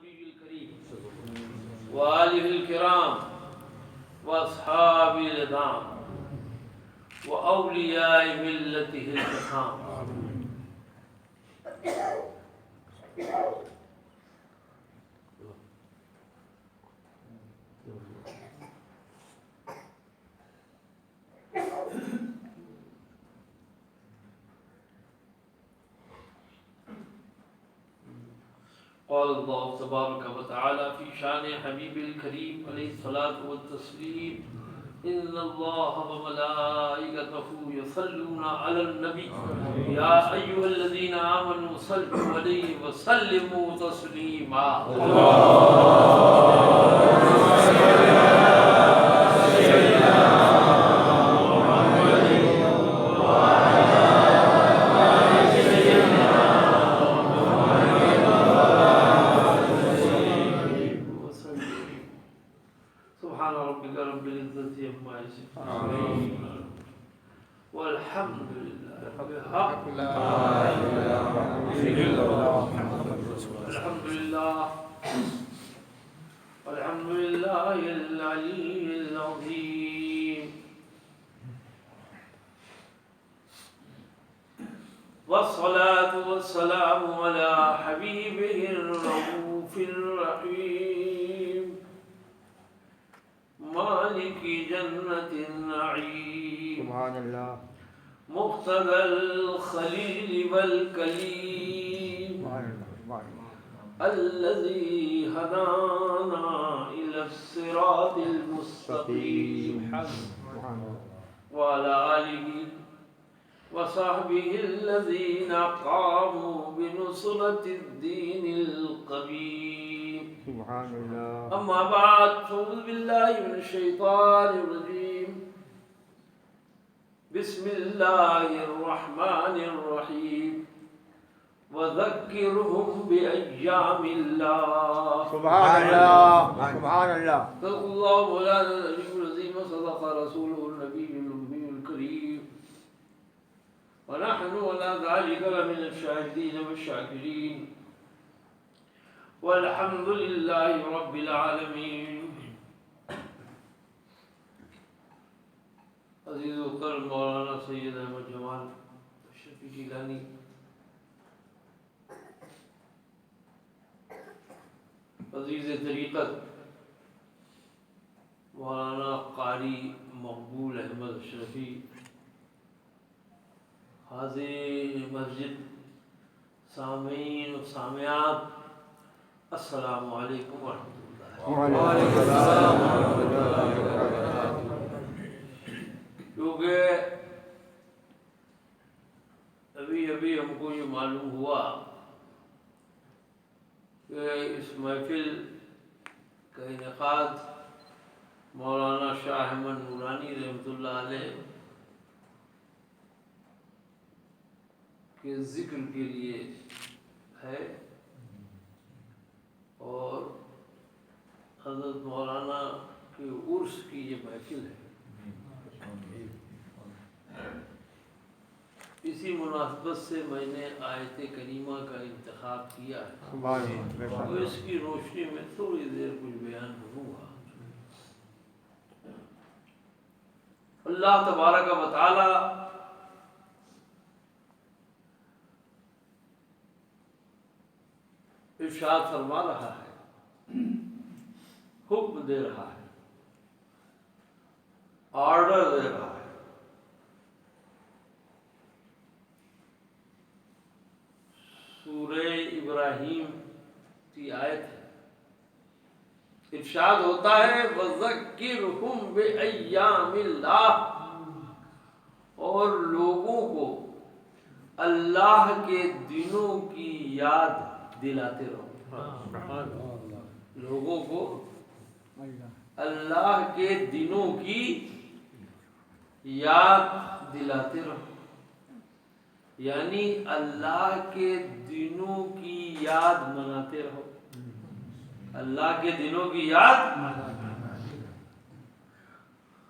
النبي الكريم وآله الكرام وأصحابه الإدام وأولياء ملته الكرام. قال الله تبارك وتعالى في شان حبيب الكريم عليه الصلاة والتسليم إن الله وملائكته يصلون على النبي يا أيها الذين آمنوا صلوا عليه وسلموا تسليما. سبحان ربك رب العزة عما يصفون والحمد لله بحق لا إله إلا الله الحمد لله والحمد لله العلي العظيم والصلاة والسلام على حبيبه الرؤوف الرحيم مالك جنة النعيم سبحان الله مقتدى الخليل والكليم الذي هدانا إلى الصراط المستقيم وعلى آله وصحبه الذين قاموا بنصرة الدين القويم. سبحان الله. أما بعد فأعوذ بالله من الشيطان الرجيم بسم الله الرحمن الرحيم وذكرهم بأيام الله. سبحان الله سبحان الله. صدق الله مولانا العلي العظيم وصدق رسوله النبي الأمي الكريم ونحن على ذلك لمن الشاهدين والشاكرين والحمد لله رب العالمين. عزیز و کرم مولانا سید احمد جمال اشرفی جیلانی عزیز طریقت مولانا قاری مقبول احمد اشرفی حاضر مسجد سامعین و سامعات السلام علیکم ورحمۃ اللہ. وعلیکم السلام ورحمۃ اللہ وبرکاتہ. کیونکہ ابھی ہم کو یہ معلوم ہوا کہ اس محفل کا انعقاد مولانا شاہ احمد نورانی رحمۃ اللہ علیہ کے ذکر کے لیے ہے اور حضرت مولانا کے عرس کی یہ محفل ہے. اسی مناسبت سے میں نے آیت کریمہ کا انتخاب کیا ہے تو اس کی روشنی میں تھوڑی دیر کچھ بیان کروں گا. اللہ تبارک و تعالی ارشاد فرما رہا ہے، حکم دے رہا ہے، آرڈر دے رہا ہے. سورہ ابراہیم کی آیت ہے، ارشاد ہوتا ہے وَذَكِّرْهُمْ بِأَيَّامِ اللَّهِ، اور لوگوں کو اللہ کے دنوں کی یاد دلاتے رہو. لوگوں کو اللہ کے دنوں کی یاد دلاتے رہو، یعنی اللہ کے دنوں کی یاد مناتے رہو. اللہ کے دنوں کی یاد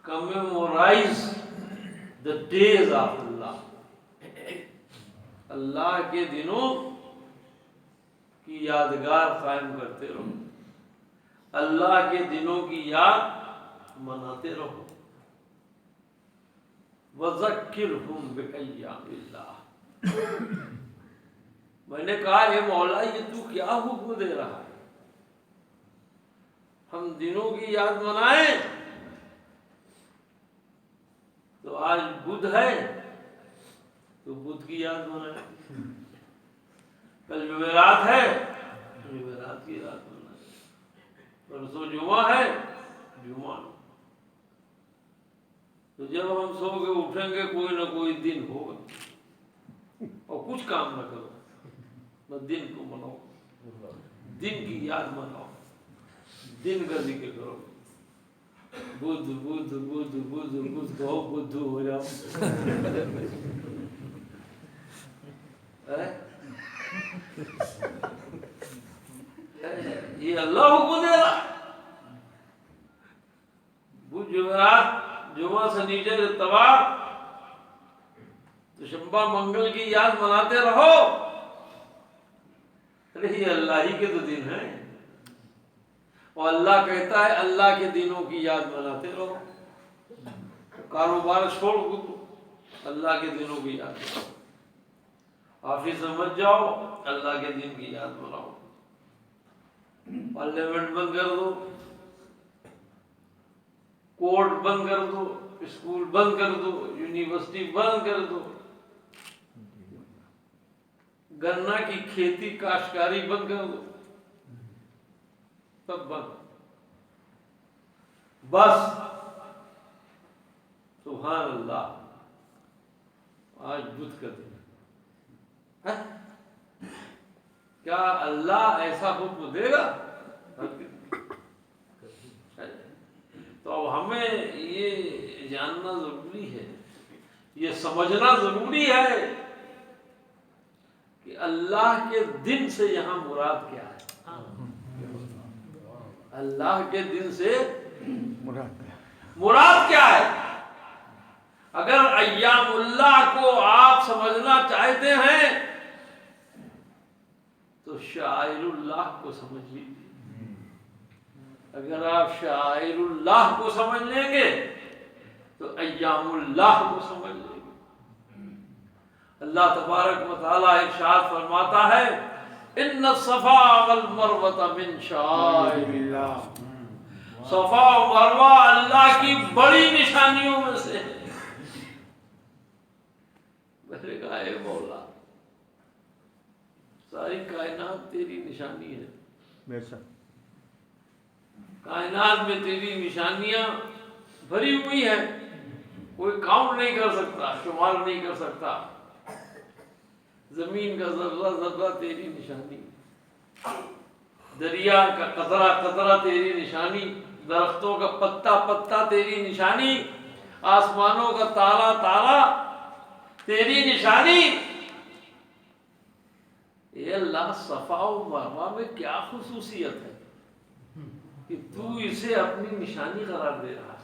commemorize the days of Allah. اللہ کے دنوں کی یادگار قائم کرتے رہو، اللہ کے دنوں کی یاد مناتے رہو۔ وَذَكِّرْهُمْ بِأَيَّامِ اللَّهِ، میں نے کہا اے مولا یہ تو کیا حکم دے رہا ہے، ہم دنوں کی یاد منائیں؟ تو آج بدھ ہے تو بدھ کی یاد منائیں، کل جمعرات ہے جمعرات کی یاد منائیں، پرسوں جمعہ ہے جمعہ۔ تو جب ہم سو کے اٹھیں گے کوئی نہ کوئی دن ہوگا، اور کچھ کام نہ کرو، بس دن کو مناؤ، دن کی یاد مناؤ، دن کا ذکر کرو، بدھ بدھ بدھ بدھ بدھ کہو بدھو ہو جاؤ۔ یہ اللہ حکم دے رہا ہے۔ بدھ جمعرات جمعہ سنیچر اتوار تو شنبہ منگل کی یاد مناتے رہو۔ ارے یہ اللہ ہی کے تو دن ہیں، اور اللہ کہتا ہے اللہ کے دنوں کی یاد مناتے رہو، کاروبار چھوڑ دو، اللہ کے دنوں کی یاد مناؤ، آفس سمجھ جاؤ اللہ کے دن کی یاد مناؤ، پارلیمنٹ بند کر دو، کورٹ بند کر دو، اسکول بند کر دو، یونیورسٹی بند کر دو، گنا کی کھیتی کاشتکاری بند کر دو، سب بند، بس سبحان اللہ آج بدھ کا دن ہے۔ کیا اللہ ایسا حکم دے گا؟ تو اب ہمیں یہ جاننا ضروری ہے، یہ سمجھنا ضروری ہے کہ اللہ کے دن سے یہاں مراد کیا ہے۔ اللہ کے دن سے مراد کیا ہے؟ اگر ایام اللہ کو آپ سمجھنا چاہتے ہیں تو شعائر اللہ کو سمجھ لیجیے۔ اگر آپ شعائر اللہ کو سمجھ لیں گے تو ایام اللہ کو سمجھ لیں گے۔ اللہ تبارک و تعالیٰ ارشاد فرماتا ہے ان الصفا والمروہ من شعائر اللہ، صفا و مروہ اللہ کی بڑی نشانیوں میں سے ہے۔ میں نے کہا اے مولا ساری کائنات تیری نشانی ہے، بے شک کائنات میں تیری نشانیاں بھری ہوئی ہیں، کوئی کاؤنٹ نہیں کر سکتا، شمار نہیں کر سکتا، زمین کا ذرہ ذرہ تیری نشانی، دریا کا قطرہ قطرہ تیری نشانی، درختوں کا پتا پتا تیری نشانی، آسمانوں کا تارا تارا تیری نشانی۔ اے اللہ صفا و مروہ میں کیا خصوصیت ہے کہ تو اسے اپنی نشانی قرار دے رہا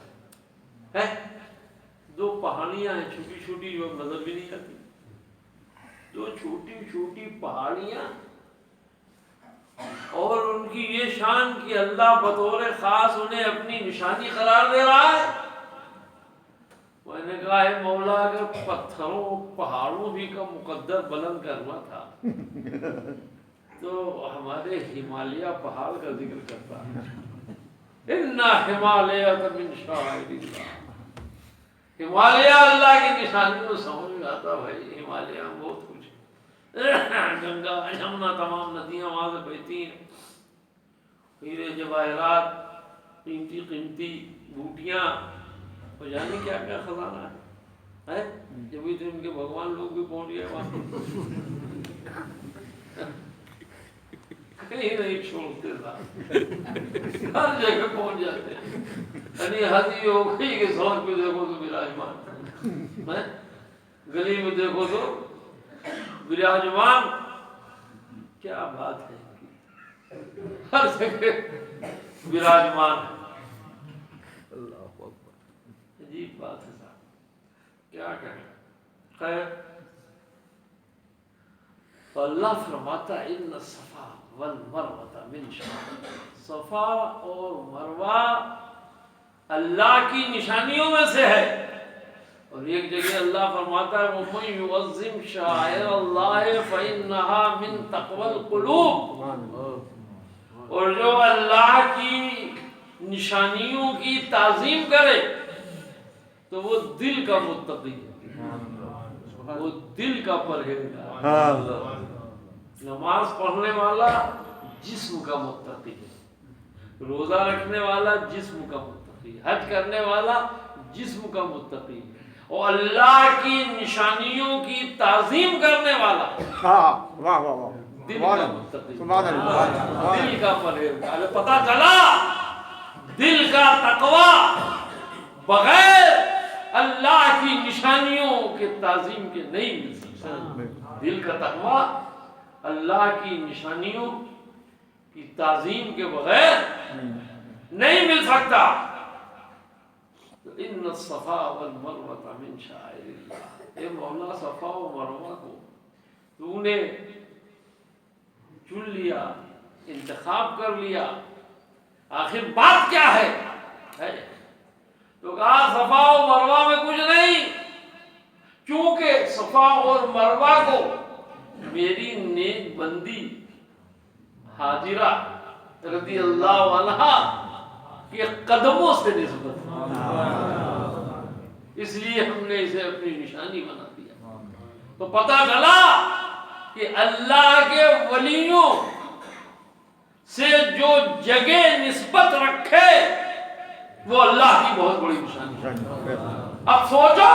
ہے؟ دو پہاڑیاں ہیں چھوٹی چھوٹی جو نظر بھی نہیں آتی، دو چھوٹی چھوٹی پہاڑیاں، اور ان کی یہ شان کہ اللہ بطور خاص انہیں اپنی نشانی قرار دے رہا ہے۔ میں نے کہا ہے مولا اگر پتھروں پہاڑوں بھی کا مقدر بلند کرنا تھا تو ہمارے ہمالیہ پہاڑ کا ذکر کرتا ہے، اِنَّ ہمالیہ من شعائر اللہ، ہمالیہ اللہ کی نشانیوں سمجھ میں آتا بھائی، ہمالیہ میں بہت کچھ ہے، گنگا یمنا تمام ندیاں وہاں سے بہتی ہیں، ہیرے جواہرات، قیمتی قیمتی بوٹیاں، اور جانے کیا کیا خزانہ ہے، جبھی تو ان کے بھگوان لوگ بھی پہنچ گئے وہاں، کہیں نہیں چھوڑتے تھا، ہر جگہ پہنچ جاتے ہیں، یعنی حد یہ ہو گئی کہ سڑک پہ دیکھو تو وراجمان، گلی میں دیکھو تو وراجمان، کیا بات ہے، ہر جگہ وراجمان، عجیب بات ہے صاحب، کیا کہیں۔ خیر تو اللہ فرماتا ہے ان الصفا والمروة من شعائر، صفا اور مروہ اللہ کی نشانیوں میں سے ہے۔ اور ایک جگہ اللہ فرماتا ہے وَمَن يُعَظِّمْ شَعَائِرَ اللَّهِ فَإِنَّهَا مِن تَقْوَى الْقُلُوبِ، اور جو اللہ کی نشانیوں کی تعظیم کرے تو وہ دل کا متقی ہے، وہ دل کا پرہیزگار۔ نماز پڑھنے والا جسم کا متقی ہے، روزہ رکھنے والا جسم کا متقی ہے، حج کرنے والا جسم کا متقی ہے، اور اللہ کی نشانیوں کی تعظیم کرنے والا دل کا متقی، دل کا پرہیزگار۔ پتہ چلا دل کا تقوی بغیر اللہ کی نشانیوں کے تعظیم کے نہیں مل سکتا۔ دل کا تقوی اللہ کی نشانیوں کی تعظیم کے بغیر نہیں مل سکتا۔ ان الصفا والمروہ من شعائر اللہ، اے مولا صفا و مروہ کو تو نے چن لیا، انتخاب کر لیا، آخر بات کیا ہے؟ تو کہا صفا و مروہ میں کچھ نہیں، کیونکہ صفا اور مروہ کو میری نیک بندی حاجرہ رضی اللہ عنہا کے قدموں سے نسبت، اس لیے ہم نے اسے اپنی نشانی بنا دیا۔ تو پتہ چلا کہ اللہ کے ولیوں سے جو جگہ نسبت رکھے وہ اللہ کی بہت بڑی نشانی ہے۔ اب سوچو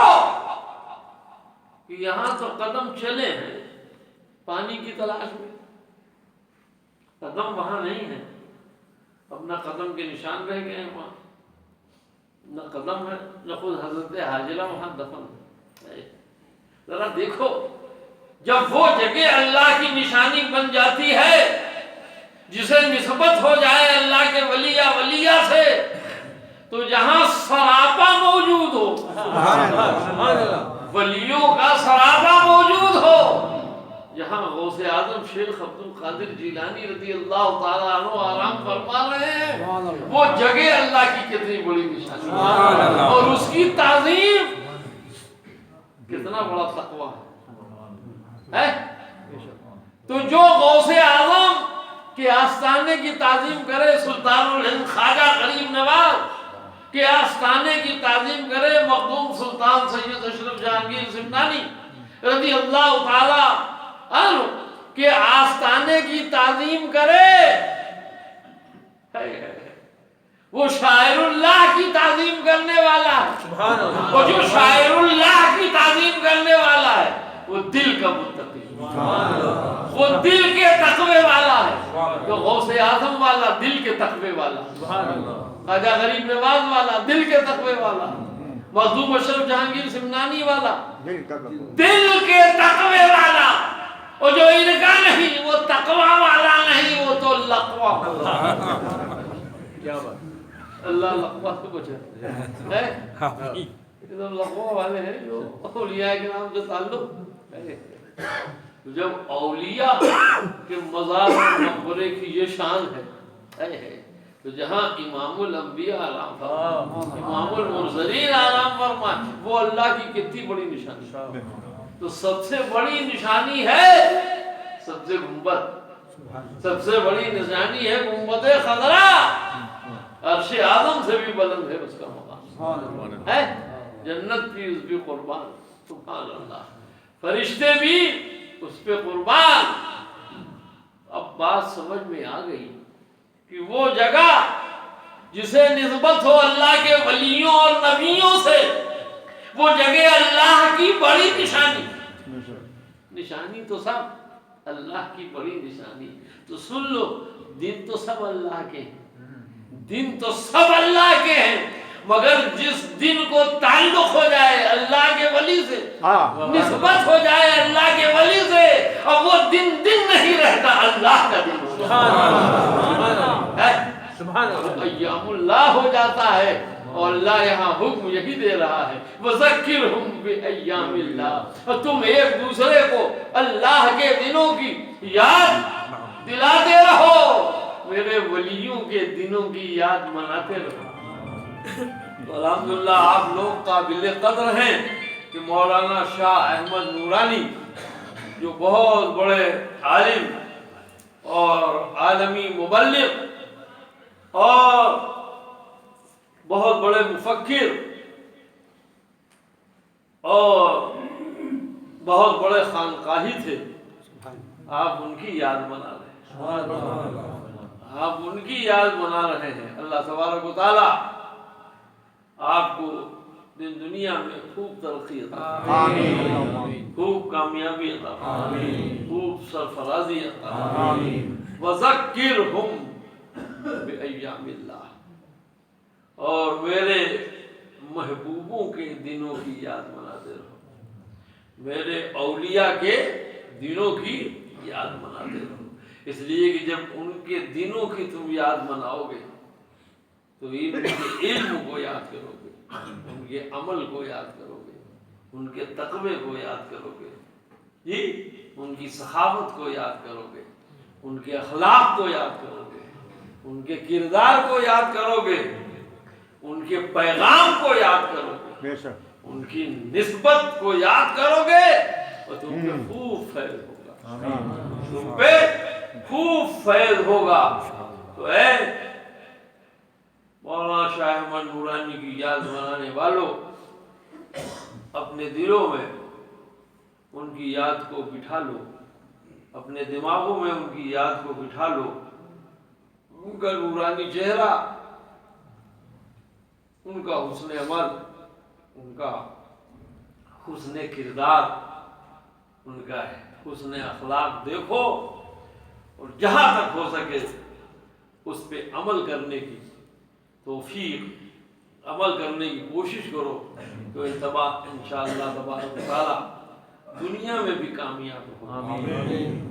کہ یہاں تو قدم چلے ہیں پانی کی تلاش میں، قدم وہاں نہیں ہے، اب نہ قدم کے نشان رہ گئے ہیں وہاں، نہ قدم ہے، نہ خود حضرت حاجرہ وہاں دفن ہے۔ ذرا دیکھو جب وہ جگہ اللہ کی نشانی بن جاتی ہے جسے نسبت ہو جائے اللہ کے ولی یا ولیہ سے، تو جہاں سراپا موجود ہو، ولیوں کا سراپا موجود ہو، جہاں غوث اعظم شیخ عبد القادر جیلانی رضی اللہ تعالیٰ عنہ آرام فرما رہے ہیں، وہ جگہ اللہ کی کتنی بڑی نشانی ہے، اور اس کی تعظیم کتنا بڑا تقویٰ ہے۔ تو جو غوث اعظم کے آستانے کی تعظیم کرے، سلطان الہند خواجہ غریب نواز کے آستانے کی تعظیم کرے، مخدوم سلطان سید اشرف جہانگیر سمنانی رضی اللہ تعالیٰ عنہ کے آستانے کی تعظیم کرے، وہ شاعر اللہ کی تعظیم کرنے والا ہے، وہ جو شاعر اللہ کی تعظیم کرنے والا ہے وہ دل کا متقی، وہ دل کے تقوی والا ہے۔ تو غوث اعظم والا دل کے تقوی والا، خواجہ غریب نواز والا دل کے تقوی والا، مخدوم اشرف جہانگیر سمنانی والا دل کے تقوی والا، اور جو ان کا نہیں وہ تقوی والا نہیں، وہ تو لقوہ والا۔ کیا بات، اللہ لقوہ سے بچا ہے، لقوہ والے ہیں جو اولیاء کے نام سے تعلق ہے۔ جب اولیاء کے مزار مقبرے کی یہ شان ہے، تو جہاں امام الانبیاء آرام فرمائے، امام المرسلین آرام فرمائے، وہ اللہ کی کتنی بڑی نشانی۔ تو سب سے بڑی نشانی ہے سبز گنبد، سب سے بڑی نشانی ہے گنبد خضرا، عرش اعظم سے بھی بلند ہے اس کا مقام ہے، جنت بھی اس بھی قربان، سبحان اللہ، فرشتے بھی اس پہ قربان۔ اب بات سمجھ میں آ گئی کہ وہ جگہ جسے نسبت ہو اللہ کے ولیوں اور نبیوں سے، وہ جگہ اللہ کی بڑی نشانی، نشانی تو سب اللہ کی بڑی نشانی۔ تو سن لو، دن تو سب اللہ کے ہیں، دن تو سب اللہ کے ہیں، مگر جس دن کو تعلق ہو جائے اللہ کے ولی سے، نسبت ہو جائے اللہ کے ولی سے، اب وہ دن دن نہیں رہتا، اللہ کا دن سبحان اللہ، ایام اللہ ہو جاتا ہے۔ اور اللہ یہاں حکم یہی دے رہا ہے وَذَكِّرْهُمْ بِأَيَّامِ اللَّهِ، اور تم ایک دوسرے کو اللہ کے دنوں کی یاد دلاتے رہو، میرے ولیوں کے دنوں کی یاد مناتے رہو۔ تو الحمدللہ آپ لوگ قابل قدر ہیں کہ مولانا شاہ احمد نورانی جو بہت بڑے عالم اور عالمی مبلغ اور بہت بڑے مفکر اور بہت بڑے خانقاہی تھے، آپ ان کی یاد منا رہے ہیں، آپ ان کی یاد منا رہے ہیں۔ اللہ تبارک و تعالی آپ کو دن دنیا میں خوب ترقی عطا فرمائے، خوب کامیابی عطا فرمائے، خوب سرفرازی عطا فرمائے۔ وَذَكِّرْهُمْ بِأَيَّامِ اللَّهِ، اور میرے محبوبوں کے دنوں کی یاد مناتے رہو، میرے اولیاء کے دنوں کی یاد مناتے رہو، اس لیے کہ جب ان کے دنوں کی تم یاد مناؤ گے تو ان کے علم کو یاد کرو گے، ان کے عمل کو یاد کرو گے، ان کے تقوی کو یاد کرو گے، جی ان کی سخاوت کو یاد کرو گے، ان کے اخلاق کو یاد کرو گے، ان کے کردار کو یاد کرو گے، ان کے پیغام کو یاد کرو گے، ان کی نسبت کو یاد کرو گے، اور تم پہ خوب فیض ہوگا، تم پہ خوب فیض ہوگا۔ تو اے مولانا شاہ احمد نورانی کی یاد منانے والوں، اپنے دلوں میں ان کی یاد کو بٹھا لو، اپنے دماغوں میں ان کی یاد کو بٹھا لو، ان کا نورانی چہرہ، ان کا حسن عمل، ان کا حسن کردار، ان کا حسن اخلاق دیکھو، اور جہاں تک ہو سکے اس پہ عمل کرنے کی توفیق، عمل کرنے کی کوشش کرو، تو انشاءاللہ تبارک و تعالی دنیا میں بھی کامیاب ہو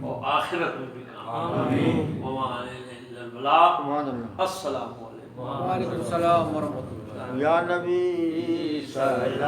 اور آخرت میں بھی کامیاب ہو۔ وما علینا الا البلاغ۔ السلام علیکم۔ وعلیکم السلام ورحمۃ اللہ۔ یا نبی صلی اللہ